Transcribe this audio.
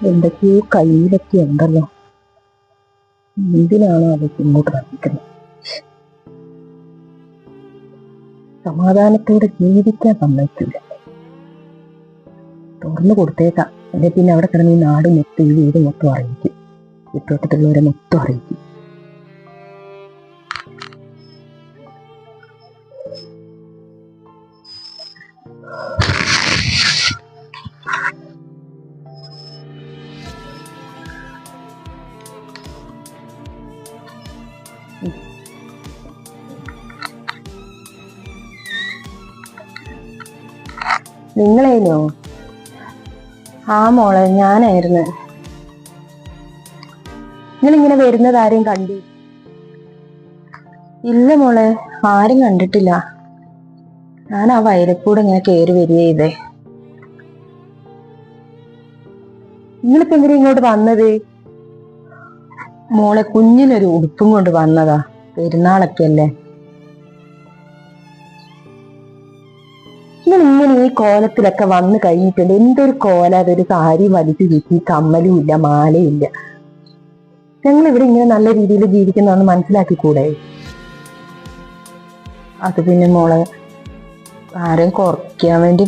എന്തൊക്കെയോ കയ്യിലൊക്കെ ഉണ്ടല്ലോ. എന്തിനാണോ അതൊക്കെ ഇങ്ങോട്ട് വന്നിക്കുന്നത്? സമാധാനത്തോടെ ജീവിക്കാൻ സമ്മതിക്കില്ല. തുറന്നു കൊടുത്തേക്കാം, എന്നെ പിന്നെ അവിടെ കിടന്ന് ഈ നാട് മൊത്തം ഈ വീട് മൊത്തം അറിയിക്കും, ചുറ്റുവട്ടത്തുള്ളവരെ മൊത്തം അറിയിക്കും. നിങ്ങളേനോ? ആ മോളെ, ഞാനായിരുന്നു. നിങ്ങളിങ്ങനെ വരുന്നത് ആരെയും കണ്ടു? ഇല്ല മോളെ, ആരും കണ്ടിട്ടില്ല. ഞാൻ ആ വയലക്കൂടെ ഇങ്ങനെ കയറി വരിക ചെയ്തേ. നിങ്ങളിപ്പോ എന്തിനാ ഇങ്ങോട്ട് വന്നത്? മോളെ, കുഞ്ഞിനൊരു ഉടുപ്പും കൊണ്ട് വന്നതാ, പെരുന്നാളൊക്കെ അല്ലേ. നിങ്ങൾ ഇങ്ങനെ ഈ കോലത്തിലൊക്കെ വന്നു കഴിഞ്ഞിട്ടുണ്ട്. എന്തൊരു കോല, അതൊരു സാരി വലിച്ചു ചുറ്റി, കമ്മലും ഇല്ല, മാലയും ഇല്ല. ഞങ്ങൾ ഇവിടെ ഇങ്ങനെ നല്ല രീതിയിൽ ജീവിക്കുന്നതെന്ന് മനസ്സിലാക്കിക്കൂടെ? അത് പിന്നെ മോളെ, ആരും കുറയ്ക്കാൻ വേണ്ടി